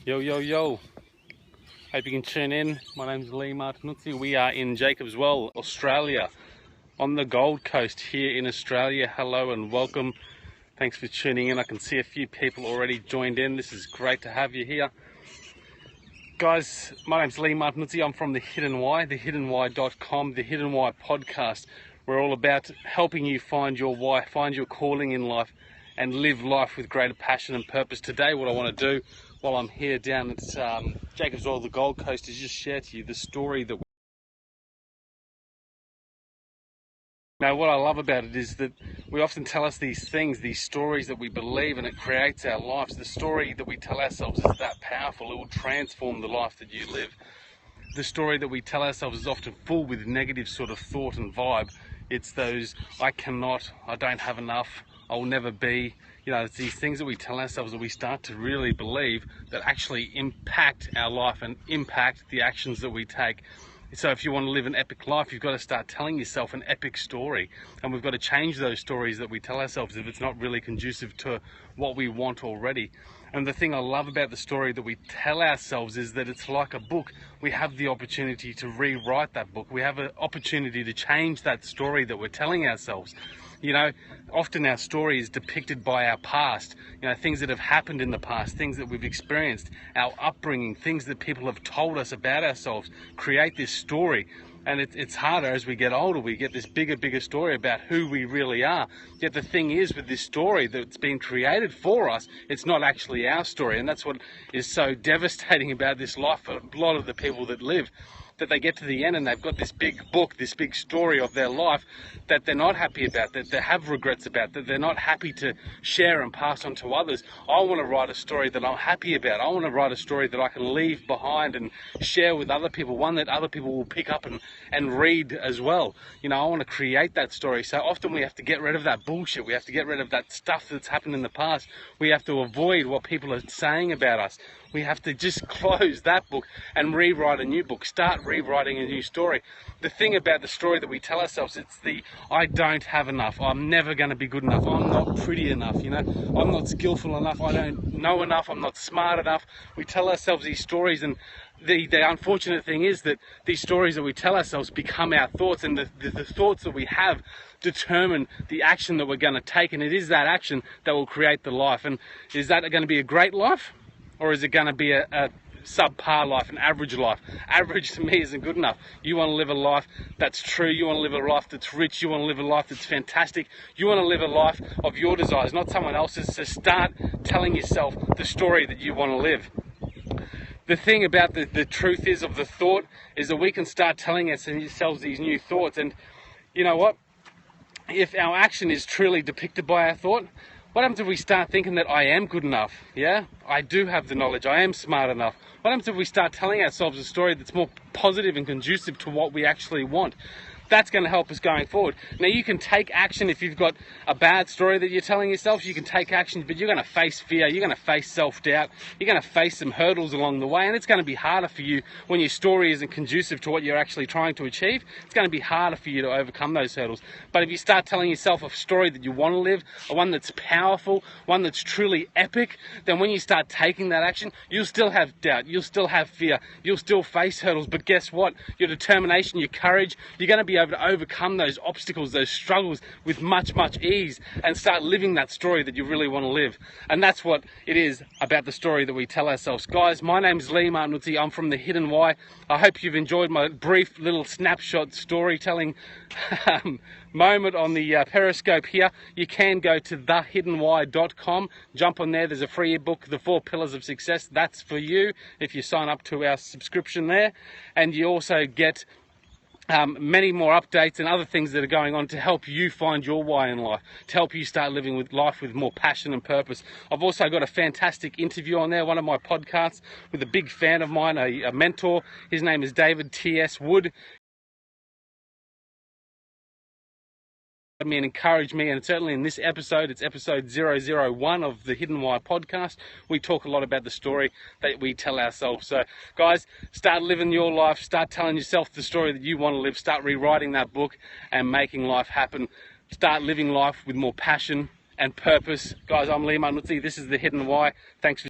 Yo, yo, yo. Hope you can tune in. My name's Leigh MartinuzzI. We are in Jacobs Well, Australia, on the Gold Coast here in Australia. Hello and welcome. Thanks for tuning in. I can see a few people already joined in. This is great to have you here. Guys, my name's Leigh MartinuzzI. I'm from The Hidden Why, thehiddenwhy.com, The Hidden Why podcast. We're all about helping you find your why, find your calling in life, and live life with greater passion and purpose. Today, what I want to do while I'm here down at Jacobs Well, the Gold Coast, is just share to you the story that Now, what I love about it is that we often tell us these things, these stories that we believe, and it creates our lives. The story that we tell ourselves is that powerful. It will transform the life that you live. The story that we tell ourselves is often full with negative sort of thought and vibe. It's those, I cannot, I don't have enough, I'll never be. It's these things that we tell ourselves that we start to really believe that actually impact our life and impact the actions that we take. So if you want to live an epic life, you've got to start telling yourself an epic story. And we've got to change those stories that we tell ourselves if it's not really conducive to what we want already. And the thing I love about the story that we tell ourselves is that it's like a book. We have the opportunity to rewrite that book. We have an opportunity to change that story that we're telling ourselves. Often our story is depicted by our past, things that have happened in the past, things that we've experienced, our upbringing, things that people have told us about ourselves create this story. And it's harder as we get older. We get this bigger story about who we really are. Yet the thing is, with this story that's been created for us, it's not actually our story. And that's what is so devastating about this life for a lot of the people that live. That they get to the end and they've got this big book, this big story of their life that they're not happy about, that they have regrets about, that they're not happy to share and pass on to others. I want to write a story that I'm happy about. I want to write a story that I can leave behind and share with other people, one that other people will pick up and read as well. I want to create that story. So often we have to get rid of that bullshit. We have to get rid of that stuff that's happened in the past. We have to avoid what people are saying about us. We have to just close that book and rewrite a new book. Start rewriting a new story. The thing about the story that we tell ourselves, it's the I don't have enough. I'm never going to be good enough. I'm not pretty enough. I'm not skillful enough. I don't know enough. I'm not smart enough. We tell ourselves these stories, and the unfortunate thing is that these stories that we tell ourselves become our thoughts, and the thoughts that we have determine the action that we're going to take, and it is that action that will create the life. And is that going to be a great life? Or is it going to be a subpar life, an average life? Average to me isn't good enough. You want to live a life that's true. You want to live a life that's rich. You want to live a life that's fantastic. You want to live a life of your desires, not someone else's. So start telling yourself the story that you want to live. The thing about the truth is of the thought is that we can start telling ourselves these new thoughts. And you know what? If our action is truly depicted by our thought, what happens if we start thinking that I am good enough? Yeah, I do have the knowledge. I am smart enough. What happens if we start telling ourselves a story that's more positive and conducive to what we actually want? That's going to help us going forward. Now, you can take action if you've got a bad story that you're telling yourself. You can take action, but you're going to face fear. You're going to face self-doubt. You're going to face some hurdles along the way, and it's going to be harder for you when your story isn't conducive to what you're actually trying to achieve. It's going to be harder for you to overcome those hurdles. But if you start telling yourself a story that you want to live, one that's powerful, one that's truly epic, then when you start taking that action, you'll still have doubt. You'll still have fear. You'll still face hurdles. But guess what? Your determination, your courage, you're going to be able to overcome those obstacles, those struggles with much ease, and start living that story that you really want to live. And that's what it is about the story that we tell ourselves. Guys, my name's Leigh MartinuzzI. I'm from The Hidden Why. I hope you've enjoyed my brief little snapshot storytelling moment on the Periscope here. You can go to thehiddenwhy.com, jump on there. There's a free ebook, The 4 Pillars of Success. That's for you if you sign up to our subscription there. And you also get many more updates and other things that are going on to help you find your why in life, to help you start living with life with more passion and purpose. I've also got a fantastic interview on there, one of my podcasts, with a big fan of mine, a mentor. His name is David T.S. Wood. Me and encourage me, and certainly in this episode, it's episode 001 of the Hidden Why podcast, we talk a lot about the story that we tell ourselves. So guys, start living your life, start telling yourself the story that you want to live, start rewriting that book and making life happen. Start living life with more passion and purpose. Guys, I'm Leigh MartinuzzI. This is the Hidden Why. Thanks for